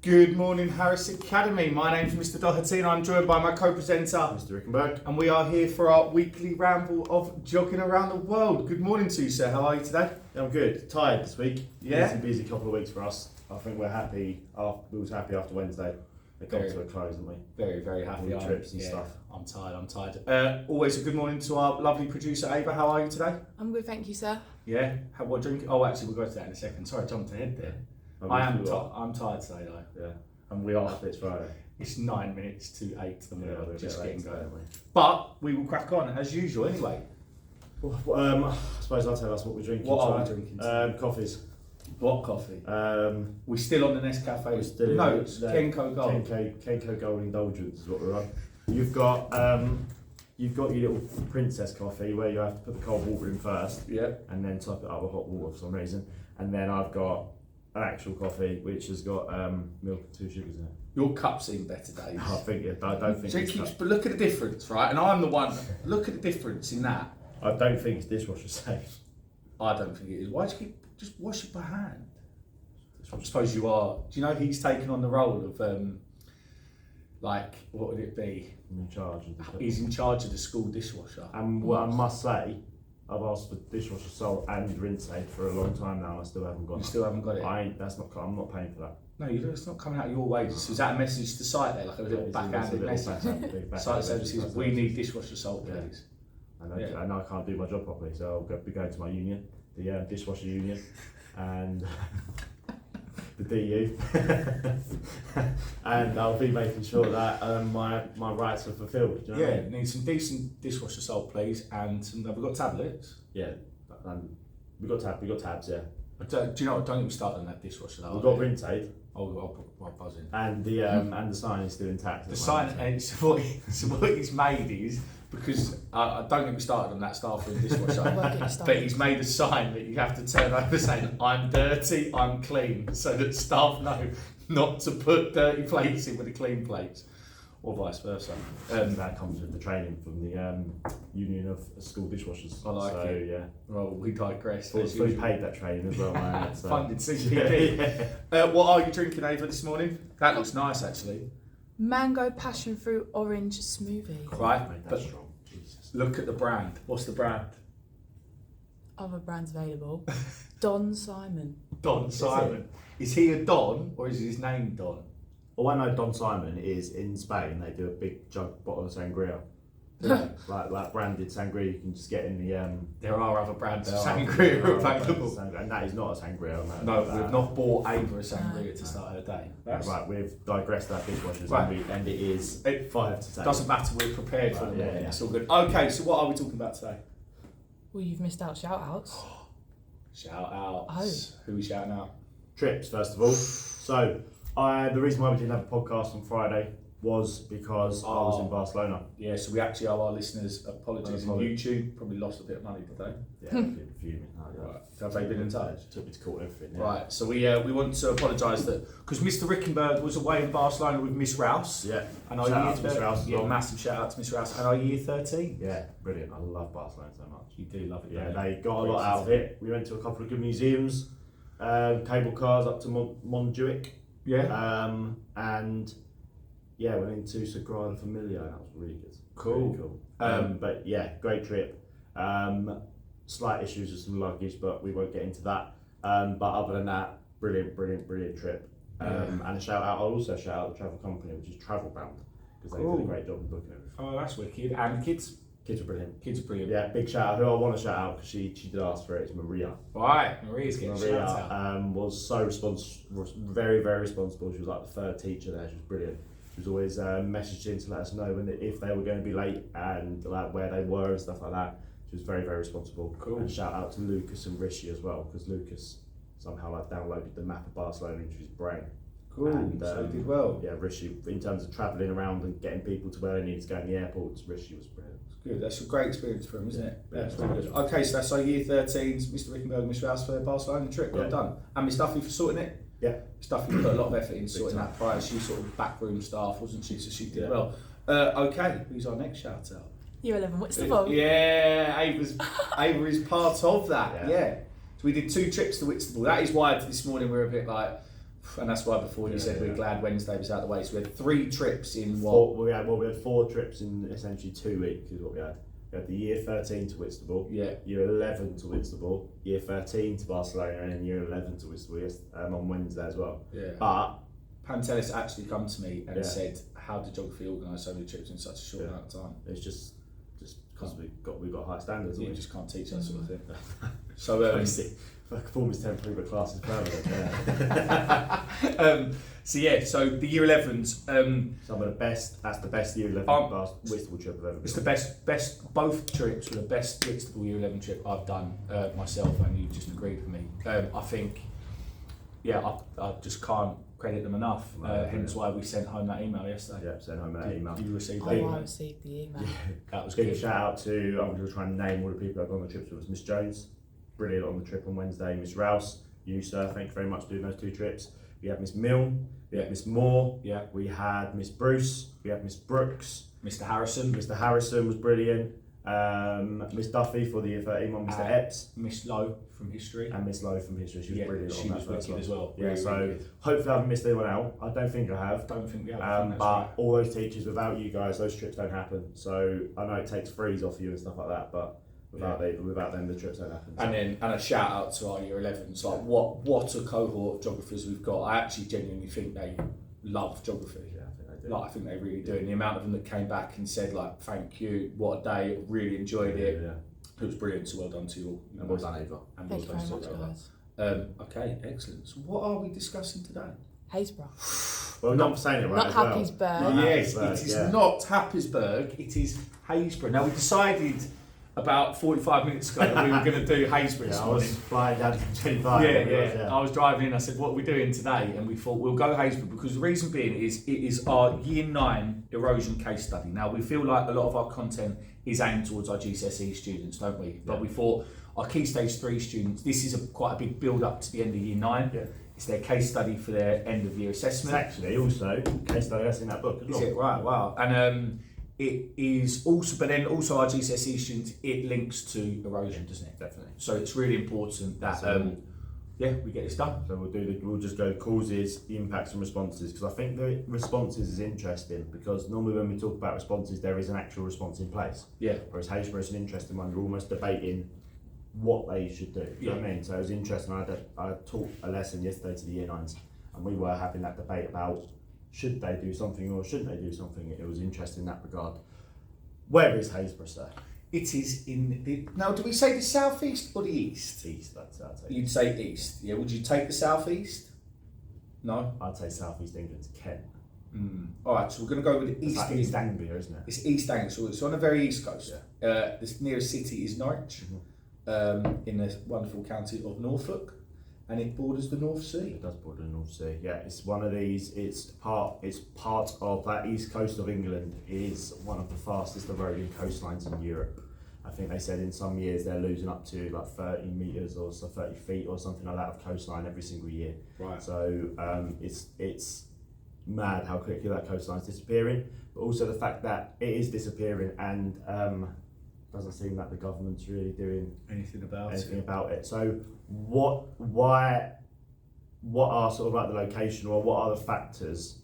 Good morning, Harris Academy. My name's Mr. Doherty and I'm joined by my co-presenter, Mr. Rickenberg. and we are here for our weekly ramble of jogging around the world. Good morning to you, sir. How are you today? Yeah, I'm good. Tired this week. Yeah? Busy couple of weeks for us. I think we're happy. We was happy after Wednesday. It got to a close, didn't we? Very, very happy. All the trips and stuff. I'm tired. Always a good morning to our lovely producer, Ava. How are you today? I'm good, thank you, sir. Yeah? What drink? Oh, actually, we'll go to that in a second. Sorry, I jumped ahead there. I'm tired today, though. Yeah. And we are. It's Friday. It's 9 minutes to 8 and we're just getting today, going. But we will crack on, as usual, anyway. I suppose I'll tell us what we're drinking. What are we drinking today? Coffees. What coffee? We're still on the Nescafe. We're still no, it's Kenko Gold. Kenko Gold Indulgence is what we're on. You've got your little princess coffee where you have to put the cold water in first. Yeah. And then top it up with hot water for some reason. And then I've got an actual coffee which has got milk and 2 sugars in it. Your cup's seen better days. I don't think but look at the difference, right? And I'm the one. Look at the difference in that. I don't think it's dishwasher safe. I don't think it is. Why do you just wash it by hand? I suppose you are. Do you know he's taken on the role of what would it be? In charge. He's in charge of the school dishwasher. And what I must say, I've asked for dishwasher salt and rinse aid for a long time now. And I still haven't got it. You still haven't got it. I'm not paying for that. No, it's not coming out of your wages. Is that a message to site there, like a little backhanded message? Site services, we need dishwasher salt, please. And I can't do my job properly, so I'll be going to my union, the dishwasher union, and the DU, and I'll be making sure that my rights are fulfilled. Do you know what I mean? Need some decent dishwasher salt, please, and have we got tablets? Yeah, we got tabs. Yeah. Do you know what? Don't even start on that dishwasher. We've got rinse aid. I'll buzz in. And the sign is still intact. The sign, and what he's made is, because I don't get me started on that staff room dishwasher, but he's made a sign that you have to turn over saying, I'm dirty, I'm clean, so that staff know not to put dirty plates in with the clean plates, or vice versa. That comes with the training from the Union of School Dishwashers. I like it. Yeah. Well, we digress. Fully paid that training as well, man. Funded CPD. What are you drinking, Ava, this morning? That looks nice, actually. Mango passion fruit orange smoothie. Right, but strong. Jesus. Look at the brand. What's the brand? Other brands available. Don Simon. Don Simon. Is he a Don or is his name Don? All I know Don Simon is in Spain they do a big jug bottle of sangria. Yeah. like branded sangria you can just get in the there are other brands of sangria available. And that is not a sangria. No, we've not bought Ava a sangria to start her day. Right, we've digressed our dishwashers and it is 5 to 10. Doesn't matter, we're prepared for the morning. Yeah. It's all good. Okay, so what are we talking about today? Well, you've missed out shout outs. Shout outs. Who are we shouting out? Trips, first of all. So the reason why we didn't have a podcast on Friday was because I was in Barcelona. Yeah, so we actually owe our listeners apologies on YouTube. Probably lost a bit of money today. Yeah, fuming. Right. Have they been in touch? Took me to court and everything. Yeah. Right, so we want to apologise that because Mr. Rickenberg was away in Barcelona with Miss Rouse. Yeah. And shout out to Miss Rouse. Yeah, massive shout out to Miss Rouse. And our year 13. Yeah, brilliant. I love Barcelona so much. You do love it. Yeah, they got a lot out of it. We went to a couple of good museums, cable cars up to Montjuic. Yeah. And yeah, went into Sagrada Familia. That was really good. Cool. Really cool. But yeah, great trip. Slight issues with some luggage, but we won't get into that. But other than that, brilliant trip. And a shout out. I'll also shout out the travel company, which is Travelbound, because they did a great job of booking everything. Oh, that's wicked. And kids? Kids are brilliant. Kids are brilliant. Yeah, big shout out. Who I want to shout out because she did ask for it. It's Maria. Right, Maria's getting shout out. Was so very responsible. She was like the third teacher there. She was brilliant. She was always messaging to let us know if they were going to be late and like where they were and stuff like that. She was very responsible. Cool. And shout out to Lucas and Rishi as well, because Lucas somehow downloaded the map of Barcelona into his brain. Cool. And, so he did well. Yeah, Rishi, in terms of travelling around and getting people to where they needed to go in the airports, Rishi was brilliant. Good. That's a great experience for him, isn't it? Yeah, it's really good. Okay, so that's our year 13s, Mr. Rickenberg and Miss Rouse for their Barcelona trip. Well done. And Miss Duffy for sorting it. Yeah. Miss Duffy put a lot of effort in sorting that prior. She was sort of backroom staff, wasn't she? So she did well. Okay, who's our next shout out? Year 11 Whitstable. Yeah, Ava is part of that. Yeah. So we did 2 trips to Whitstable. That is why this morning we're a bit like, And that's why before you said we're glad Wednesday was out of the way. So we had 3 trips in we had 4 trips in essentially 2 weeks is what we had. We had the year 13 to Whitstable, year 11 to Whitstable, year 13 to Barcelona, and then year 11 to Whitstable on Wednesday as well. Yeah. But Pantelis actually come to me and said, how did geography organise so many trips in such a short amount of time? It's just because we've got high standards. You just can't teach that sort of thing. So performance temporary, but class is permanent. So the year 11s. Some of the best. That's the best year 11 Whitstable trip I've ever been. It's the best. Both trips were the best Whitstable year 11 trip I've done myself, and you just agreed with me. I think, I just can't credit them enough. Hence why we sent home that email yesterday. Yeah, sent home that email. You received that? I received the email. That was big good. Shout out to, I'm going to try and name all the people that have gone on the trips with us. Miss Jones, brilliant on the trip on Wednesday. Miss Rouse, you sir, thank you very much for doing those 2 trips. We had Miss Milne, we had Miss Moore, we had Miss Bruce, we had Miss Brooks, Mr. Harrison. Mr. Harrison was brilliant. Miss Duffy for the year 13 one, Mr. Epps. Miss Lowe from history. And Miss Lowe from history, she was brilliant. She was wicked as well. Yeah, so hopefully I haven't missed anyone out. I don't think I have. Don't think we have. But all those teachers, without you guys, those trips don't happen. So I know it takes frees off you and stuff like that, but without them, the trips don't happen. So. And a shout out to our year 11s. Like what a cohort of geographers we've got. I actually genuinely think they love geography. Yeah, I think they do. I think they really do. And the amount of them that came back and said thank you, what a day, really enjoyed it. Yeah. It was brilliant. So well done to you all. And well done, Eva. And Thank you very much, guys. Okay, excellent. So what are we discussing today? Happisburgh. Well, not saying it right not as well. Happisburgh. Yes, it is not Happisburgh, it is Happisburgh. Now we decided about 45 minutes ago that we were going to do Happisburgh. I was flying down to 25. I was driving in, I said, what are we doing today? And we thought, we'll go Happisburgh because the reason being is it is our year 9 erosion case study. Now we feel like a lot of our content is aimed towards our GCSE students, don't we? But we thought our Key Stage 3 students, this is quite a big build up to the end of year 9. Yeah. It's their case study for their end of year assessment. It's actually also case study that's in that book. Is it? Right, wow. And it is also, but then also our GCSE students, it links to erosion, doesn't it? Definitely. So it's really important that we get this done. So we'll just go causes, the impacts and responses, because I think the responses is interesting because normally when we talk about responses there is an actual response in place. Yeah. Whereas Happisburgh is an interesting one, you're almost debating what they should do. You know what I mean? So it was interesting. I taught a lesson yesterday to the year 9s and we were having that debate about should they do something or shouldn't they do something. It was interesting in that regard. Where is Happisburgh, sir? It is in the... Now, do we say the southeast or the east? East, that's You'd say east. Yeah, would you take the southeast? No? I'd say southeast England's Kent. Alright, so we're going to go with the east. It's like East Anglia, isn't it? It's East Anglia, so it's on the very east coast. Yeah. The nearest city is Norwich, in the wonderful county of Norfolk, and it borders the North Sea. It does border the North Sea. Yeah, it's one of these. It's part of that east coast of England. Is one of the fastest eroding coastlines in Europe. I think they said in some years they're losing up to like 30 metres or so 30 feet or something like that of coastline every single year. Right. So it's mad how quickly that coastline's disappearing, but also the fact that it is disappearing and doesn't seem like the government's really doing anything about it. So what are sort of like the location or what are the factors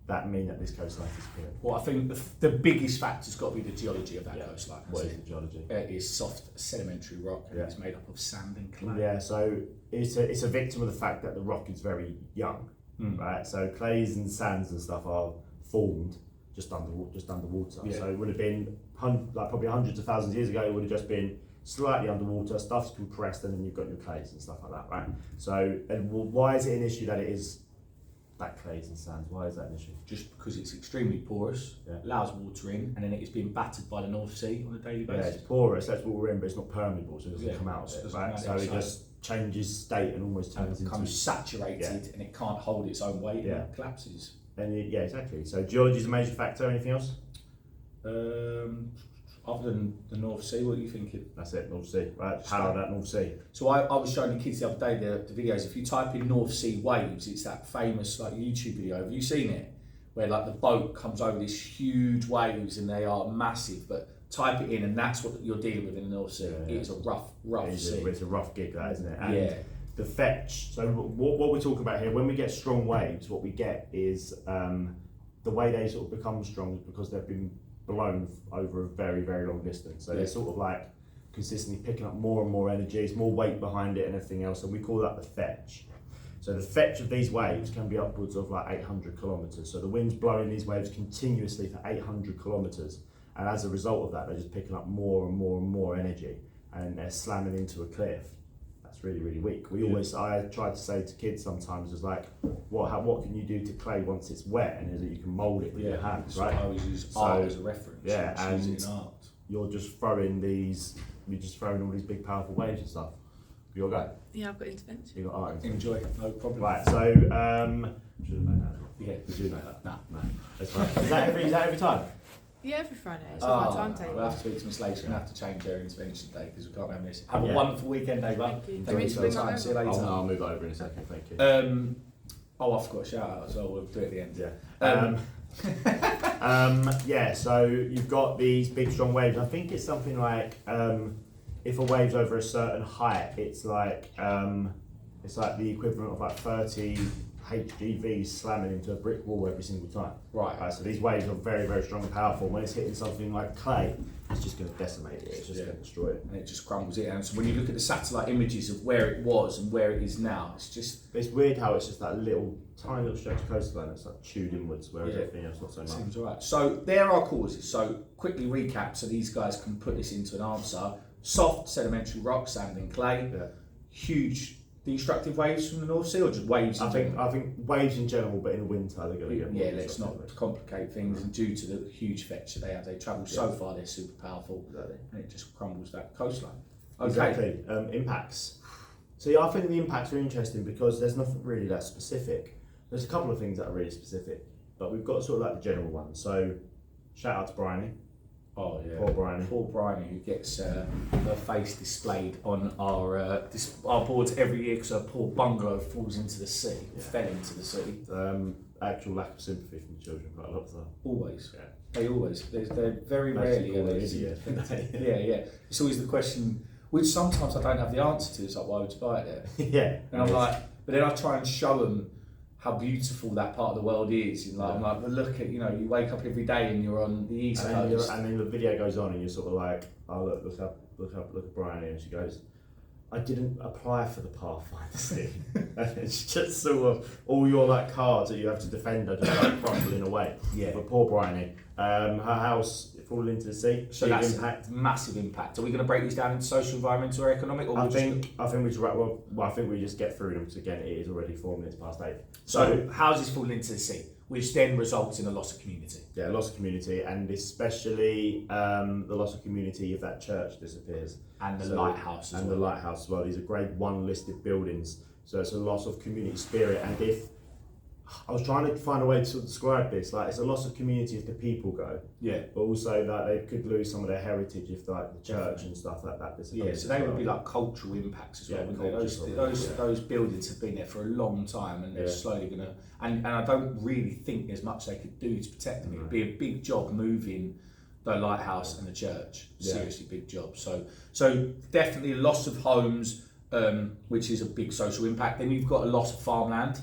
that mean that this coastline is disappearing? Well, I think the biggest factor's got to be the geology of that coastline. What is the geology? It is soft sedimentary rock and it's made up of sand and clay. Yeah, so it's a victim of the fact that the rock is very young, right? So clays and sands and stuff are formed just underwater. Yeah. So it would have been probably hundreds of thousands of years ago. It would have just been slightly underwater. Stuff's compressed, and then you've got your clays and stuff like that, right? So, why is it an issue that it is that clays and sands? Why is that an issue? Just because it's extremely porous, allows water in, and then it is being battered by the North Sea on a daily basis. Yeah, it's porous. That's what we're in, but it's not permeable, so it doesn't come out of it, right? So it just changes state and almost turns into saturated, and it can't hold its own weight and it collapses. And exactly. So geology is a major factor. Anything else? Other than the North Sea, what are you thinking? That's it, North Sea. Right, power that North Sea. So I was showing the kids the other day the videos. If you type in North Sea waves, it's that famous YouTube video. Have you seen it? Where the boat comes over these huge waves and they are massive. But type it in and that's what you're dealing with in the North Sea. It is a rough sea. It's a rough gig, that, isn't it? And the fetch. So what we're talking about here, when we get strong waves, what we get is the way they sort of become strong is because they've been blown over a very, very long distance. So they're sort of like consistently picking up more and more energy, it's more weight behind it and everything else, and we call that the fetch. So the fetch of these waves can be upwards of like 800 kilometres. So the wind's blowing these waves continuously for 800 kilometres, and as a result of that, they're just picking up more and more and more energy, and they're slamming into a cliff. That's really, really weak. I try to say to kids sometimes is like, what can you do to clay once it's wet, and is that you can mould it with your hands, right? I always use art as a reference. Yeah, and in art. you're just throwing all these big powerful waves and stuff. Your go. Yeah, I've got intervention. You got art. Enjoy, no problem. Right, so should have known that. Yeah, Did you know that? no. That's fine. Is that every time? Yeah, every Friday. It's on my timetable. We'll have to speak to Miss Lace. We're going to have to change her intervention day because we can't have this. Have Yeah. a wonderful weekend, Ava. Thank you. Thank you for your time. See you later. I'll move over in a second. Thank you. I forgot to shout out as well. We'll do it at the end. Yeah. Yeah. So you've got these big strong waves. I think it's something like if a wave's over a certain height, it's like the equivalent of like 30 HGVs slamming into a brick wall every single time. Right. So these waves are very, very strong and powerful. When it's hitting something like clay, it's just going to decimate it. It's just going to destroy it. And it just crumbles it. And so when you look at the satellite images of where it was and where it is now, it's weird how it's just that tiny little stretch of coastline that's like chewed inwards, whereas everything else not so much. Seems alright. So there are causes. So quickly recap so these guys can put this into an answer. Soft sedimentary rock, sand and clay. Yeah. Huge destructive waves from the North Sea, or just waves? I think waves in general, but in the winter they're going to get more. Yeah, let's not complicate things. And due to the huge fetch that they have, they travel so far, they're super powerful, and it just crumbles that coastline. Okay. Exactly. Impacts. So yeah, I think the impacts are interesting because there's nothing really that specific. There's a couple of things that are really specific, but we've got sort of like the general ones. So shout out to Bryony. Oh yeah, poor Bryony. Poor Bryony, who gets her face displayed on our boards every year because her poor bungalow falls into the sea, fell into the sea. Actual lack of sympathy from the children quite a lot of the time. Always. Yeah. They always. They're very rarely. Yeah. It's always the question, which sometimes I don't have the answer to. It's like, why would you buy it there? Yeah. And I'm like, but then I try and show them how beautiful that part of the world is. And like, I'm like, well, look at, you wake up every day and you're on the East Coast. And then the video goes on and you're sort of like, oh look at Bryony, and she goes, I didn't apply for the Pathfinder scheme. And it's just sort of all your like cards that you have to defend are just like crumbling away. Yeah. But poor Bryony, her house falling into the sea. So that's impact. Massive impact. Are we going to break these down into social, environmental, or economic? Or I think we just get through them because again it is already 4 minutes past 8. So houses falling into the sea, which then results in a loss of community. Yeah, loss of community, and especially the loss of community if that church disappears. And the lighthouse as well. And the lighthouse as well. These are grade 1 listed buildings, so it's a loss of community spirit. And if I was trying to find a way to describe this, like it's a loss of community if the people go. Yeah. But also that they could lose some of their heritage if like the church and stuff like that disappears. Yeah, so they would be like cultural impacts as well. Those buildings have been there for a long time, and they're slowly going to. And I don't really think there's much they could do to protect them. It'd be a big job moving the lighthouse and the church. Seriously, big job. So definitely a loss of homes. Which is a big social impact. Then you've got a loss of farmland,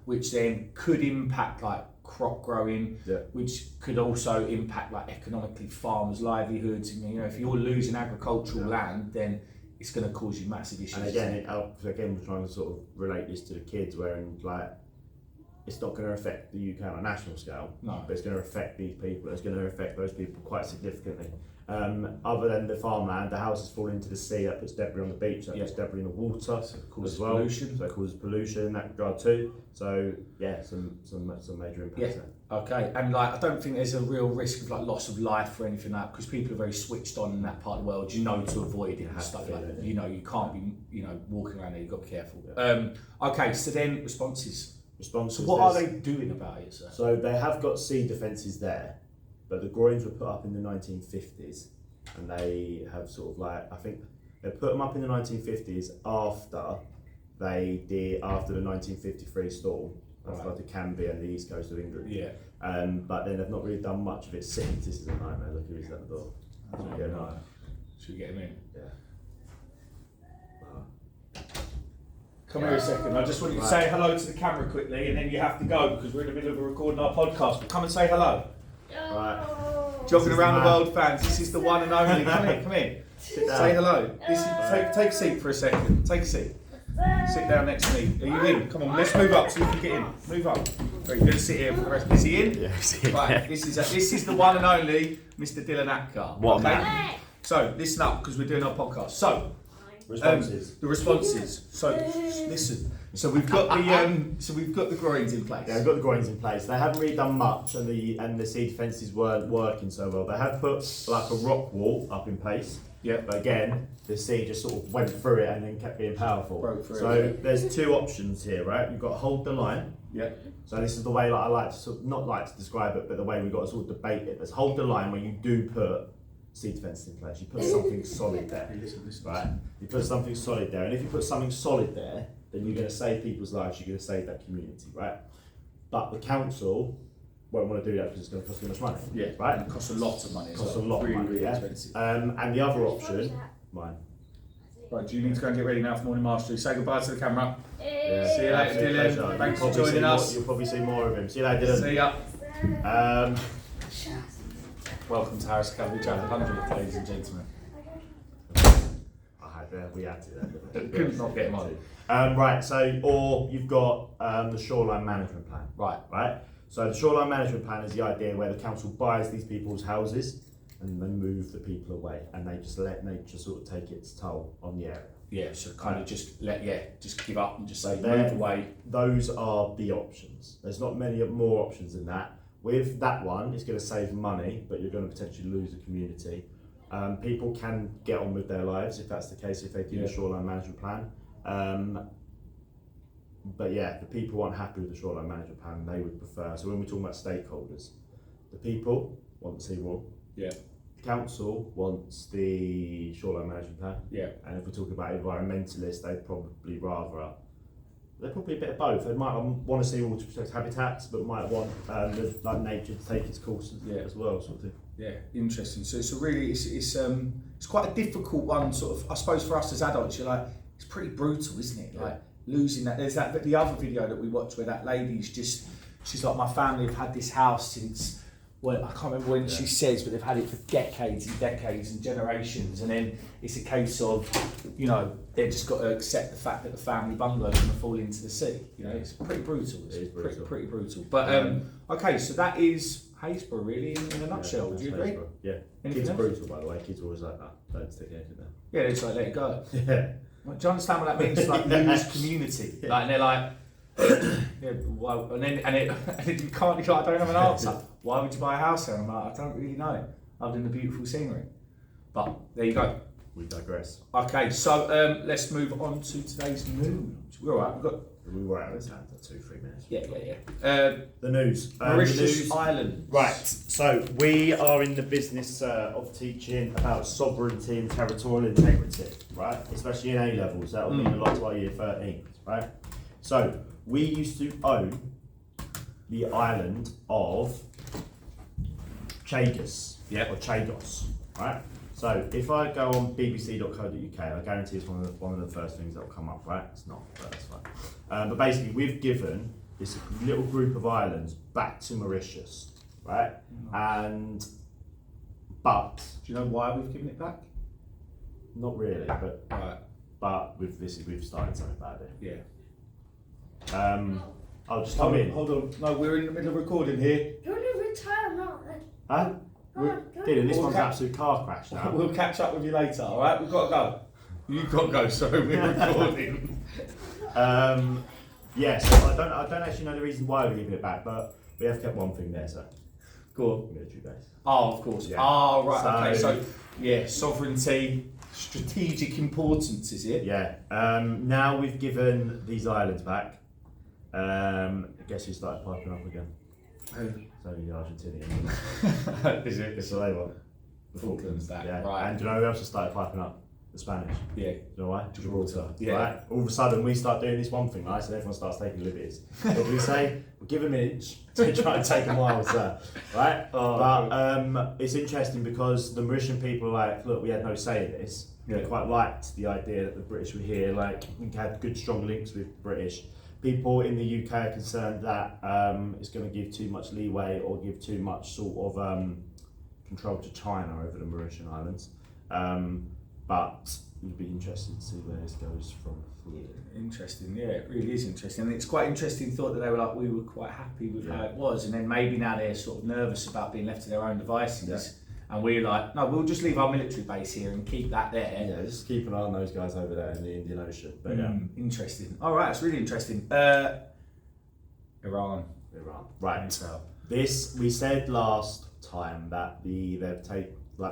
which then could impact like crop growing, which could also impact like economically farmers' livelihoods. And, if you're losing agricultural land, then it's going to cause you massive issues. And again, we're trying to sort of relate this to the kids, where like it's not going to affect the UK on a national scale, but it's going to affect these people. It's going to affect those people quite significantly. Other than the farmland, the houses fall into the sea. That puts debris on the beach. That puts debris in the water as well. Pollution. So it causes pollution in that regard too. So yeah, some major impacts there. Okay, and like I don't think there's a real risk of like loss of life or anything like that, because people are very switched on in that part of the world. To avoid it and stuff like that. You can't be walking around there. You've got to be careful. Okay, so then responses. So what are they doing about it, sir? So they have got sea defences there, but the groins were put up in the 1950s, and they have sort of like, I think they put them up in the 1950s after the 1953 storm, like the Canby and the east coast of England. Yeah. But then they've not really done much of it since. This is a nightmare. Look who's at the door. Should we get him in? Yeah. Come here a second. I just want you to say hello to the camera quickly, and then you have to go because we're in the middle of recording our podcast. But come and say hello. Right. Jogging around the world, fans. This is the one and only. Come here. Say hello. Take a seat for a second. Take a seat. Sit down next to me. Are you in? Come on, let's move up so you can get in. Move up. Right, you're going to sit here for the rest. Is he in? Yeah, he's in. Right, this is the one and only Mr. Dylan Atkar. What a man. So, listen up because we're doing our podcast. So, Responses. the responses. So, listen. So we've got the groins in place. Yeah, we've got the groins in place. They haven't really done much, and the sea defences weren't working so well. They have put like a rock wall up in place. Yeah. But again, the sea just sort of went through it and then kept being powerful. Broke through so it. there's two options here, right? You've got to hold the line. Yeah. So this is the way I like to not like to describe it, but the way we've got to sort of debate it. Let's hold the line when you do put sea defences in place. You put something solid there, right? You put something solid there, and if you put something solid there, then you're going to save people's lives. You're going to save that community, right? But the council won't want to do that because it's going to cost too much money. Yeah. Right. And it costs a lot of money. It costs a lot of money. Really Yeah. expensive. And the other option, mine. Right. Do you need to go and get ready now for morning mastery? Say goodbye to the camera. Yeah. See you later, Absolute Dylan. pleasure. Thanks You'll for probably joining see us. You'll probably see more of him. See you later, Dylan. See ya. Um, Welcome to Harris Cavalry Chapter 100, ladies and gentlemen. we had to. Couldn't not get him on. Right, so, or you've got the shoreline management plan. Right. So the shoreline management plan is the idea where the council buys these people's houses and they move the people away, and they just let nature sort of take its toll on the area. Yeah, so kind of just give up and just say So move away. Those are the options. There's not many more options than that. With that one, it's going to save money, but you're going to potentially lose the community. People can get on with their lives if that's the case, if they do the shoreline management plan. But yeah, the people aren't happy with the shoreline management plan. They would prefer. So when we're talking about stakeholders, the people want the seawall. Yeah. The council wants the shoreline management plan. Yeah. And if we're talking about environmentalists, they'd probably rather. They're probably a bit of both. They might want to see all to protect habitats, but might want like nature to take its course as well, sort of thing. Yeah, interesting. So it's a really it's quite a difficult one, sort of. I suppose for us as adults, you're like, it's pretty brutal, isn't it? Like losing that. There's the other video that we watched where that lady's she's like, my family have had this house since. Well, I can't remember when she says, but they've had it for decades and decades and generations, and then it's a case of, they've just got to accept the fact that the family bungalow is going to fall into the sea. It's pretty brutal. It's pretty brutal. But okay, so that is Happisburgh really in a nutshell. Would you agree? Happisburgh. Yeah. Kids are brutal, by the way. Kids are always like that. Don't stick anything there. Yeah, they just like let it go. Yeah. Well, do you understand what that means? Like lose community. Like, and they're like. Yeah, well, and you can't. I don't have an answer. Why would you buy a house here? And I'm like, I don't really know, other than the beautiful scenery. But there you go. We digress. Okay, so let's move on to today's news. We're all right. We were out of time for 2-3 minutes. Yeah. The news. Mauritius Island. Right. So we are in the business of teaching about sovereignty and territorial integrity, right? Especially in A levels. That will mean a lot to our year 13s, right? So we used to own the island of Chagos, or Chagos, right? So if I go on bbc.co.uk, I guarantee it's one of the first things that will come up, right? It's not, but that's fine. But basically, we've given this little group of islands back to Mauritius, right? But do you know why we've given it back? Not really, but right. But we've started something about it. Yeah. I'll just come in. Hold on. No, we're in the middle of recording here. You're going to retire now then. Huh? Dylan, this one's an absolute car crash now. We'll catch up with you later, alright? We've got to go. You've got to go, so we're recording. Yeah, so I don't actually know the reason why we're giving it back, but we have kept one thing there, so. Go on. Military base. Oh, of course. Yeah. Oh, right, okay. So, yeah, sovereignty, strategic importance, is it? Yeah. Now we've given these islands back. I guess you started piping up again. Who? So the Argentinian. Is it? It's what they want. The Falklands back, yeah. right. And do you know who else has started piping up? The Spanish. Yeah. You know why? Gibraltar. Yeah. Right? All of a sudden we start doing this one thing, right? So everyone starts taking liberties. What do we say? We'll give them an inch to try and take a mile, sir. Right? But it's interesting because the Mauritian people are like, look, we had no say in this. Yeah. They quite liked the idea that the British were here. Like, we had good, strong links with the British. People in the UK are concerned that it's going to give too much leeway or give too much sort of control to China over the Mauritian Islands. But you'd be interested to see where this goes from here. Interesting, yeah, it really is interesting. And it's quite interesting thought that they were like, we were quite happy with how it was, and then maybe now they're sort of nervous about being left to their own devices. Yeah. And we're like, no, we'll just leave our military base here and keep that there. Yeah, just keep an eye on those guys over there in the Indian Ocean. But Interesting. All right, it's really interesting. Iran. Right. This, we said last time that the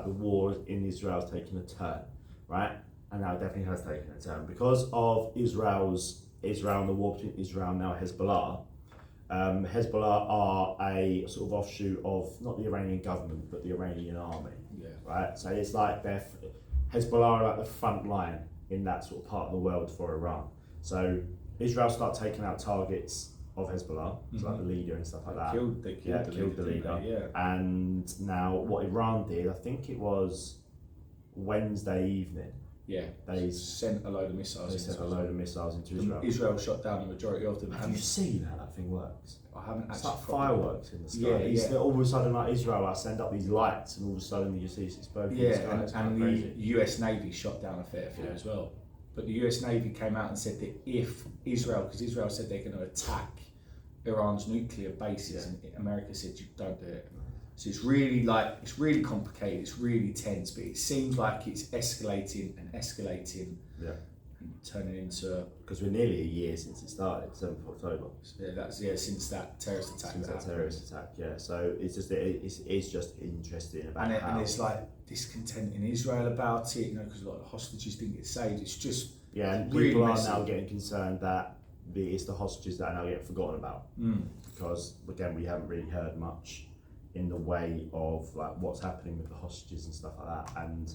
war in Israel has taken a turn, right? And now it definitely has taken a turn because of Israel and the war between Israel and now Hezbollah. Hezbollah are a sort of offshoot of not the Iranian government but the Iranian army. Yeah. Right. So it's like Hezbollah are like the front line in that sort of part of the world for Iran. So Israel start taking out targets of Hezbollah, so like the leader and stuff like that. They killed the leader. Yeah. And now what Iran did, I think it was Wednesday evening. Yeah. They sent a load of missiles. Into Israel. Israel shot down the majority of them. Have you seen how that thing works? I haven't actually. It's like fireworks in the sky. Yeah. All of a sudden, like Israel, send up these lights, and all of a sudden you see it's both. Yeah, and the US Navy shot down a fair few as well. But the US Navy came out and said that if Israel, because Israel said they're going to attack Iran's nuclear bases, and America said you don't do it. So it's really complicated, it's really tense, but it seems like it's escalating, yeah, and turning into. Because we're nearly a year since it started, 7th of October. Since that terrorist attack. Yeah. So it's just interesting about how. And it's like discontent in Israel about it, because a lot of the hostages didn't get saved. It's just and really people messy. are now getting concerned that it's the hostages that are now getting forgotten about, because again we haven't really heard much in the way of like what's happening with the hostages and stuff like that, and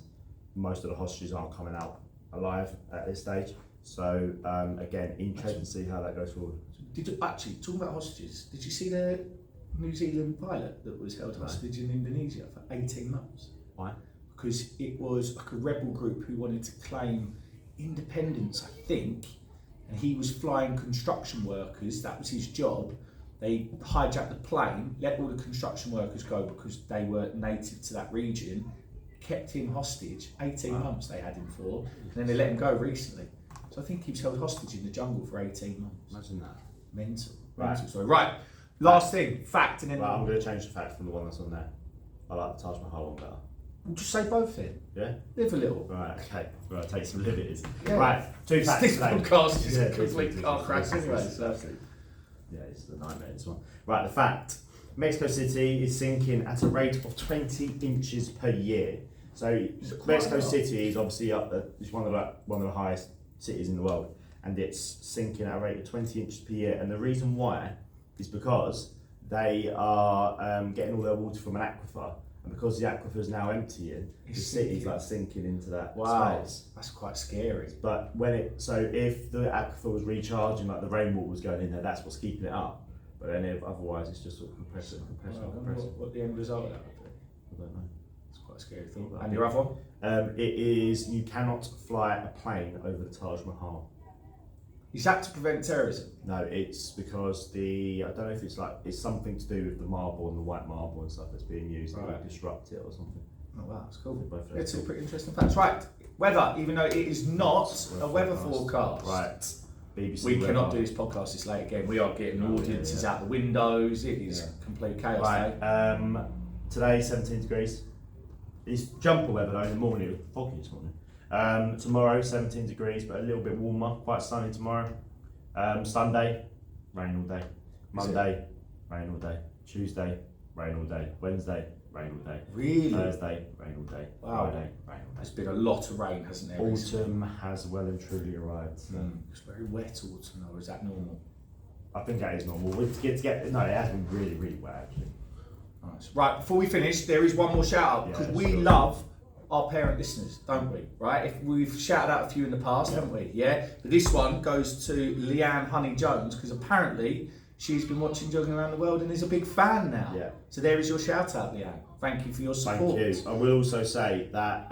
most of the hostages aren't coming out alive at this stage. So again, interesting to see how that goes forward. Did you actually talking about hostages? Did you see the New Zealand pilot that was held hostage in Indonesia for 18 months? Why? Because it was like a rebel group who wanted to claim independence, I think, and he was flying construction workers. That was his job. They hijacked the plane, let all the construction workers go because they were native to that region, kept him hostage. 18 months they had him for, and then they let him go recently. So I think he was held hostage in the jungle for 18 months. Imagine that. Mental. Right. Sorry. Right. Last thing, fact, and then I'm going to change the fact from the one that's on there. I like the Taj Mahal one better. We'll just say both then. Yeah? Live a little. Right, okay. Right, take some liberties. Yeah. Right, 2 facts This today. podcast is a complete car crash anyway. Yeah, it's a nightmare, this one. Right, the fact. Mexico City is sinking at a rate of 20 inches per year. So Mexico City is obviously it's one of the highest cities in the world, and it's sinking at a rate of 20 inches per year. And the reason why is because they are getting all their water from an aquifer, and because the aquifer is now emptying, the city's like sinking into that space. That's quite scary. But if the aquifer was recharging, like the rainwater was going in there, that's what's keeping it up. But then otherwise, it's just sort of compressing. What the end result of that would be? I don't know. It's quite a scary thought. And your other one? It is you cannot fly a plane over the Taj Mahal. Is that to prevent terrorism? No, it's because I don't know if it's something to do with the marble and the white marble and stuff that's being used to disrupt it or something. Oh wow, that's cool. It's all pretty interesting facts. Right, weather, even though it is not a weather forecast. Right. BBC we weather. cannot do this podcast this late again. We are getting audiences out the windows. It is complete chaos. Right. Today 17 degrees. It's jumper weather though. In the morning it was foggy this morning. Tomorrow 17 degrees, but a little bit warmer. Quite sunny tomorrow. Sunday, rain all day. Monday, rain all day. Tuesday, rain all day. Wednesday, rain all day. Really? Thursday, rain all day. Wow. Friday, rain all day. There's been a lot of rain, hasn't there? Autumn has well and truly arrived. So. It's very wet autumn, or is that normal? I think that is normal. No, it has been really, really wet actually. Nice. Right, before we finish, there is one more shout out because we sure. love our parent listeners, don't we? Right? If we've shouted out a few in the past, haven't we? Yeah. But this one goes to Leanne Honey Jones because apparently she's been watching Jogging Around the World and is a big fan now. Yeah. So there is your shout out, Leanne. Thank you for your support. Thank you. I will also say that.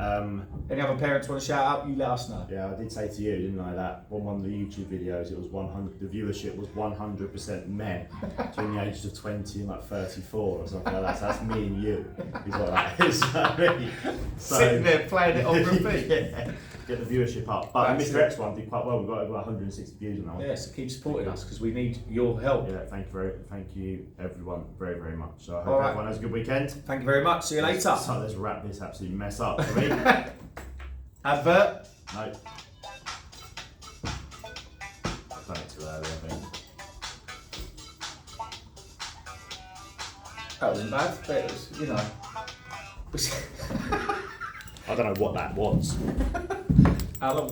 Any other parents want to shout out? You let us know. Yeah, I did say to you, didn't I, that on one of the YouTube videos, it was 100. The viewership was 100% men between the ages of 20 and like 34 or something like that. So that's me and you. Is what that is. So, Sitting there playing it on repeat. Yeah, get the viewership up. But the That's Mr. it. X one did quite well. We've got over 160 views on that one. Yeah, so keep supporting us because we need your help. Yeah, thank you everyone very, very much. So I hope All right. everyone has a good weekend. Thank you very much. See you later. So let's wrap this absolute mess up, shall we? Advert. No. I've done it too early, I think. That wasn't bad, but it was, you know. I don't know what that was. How long?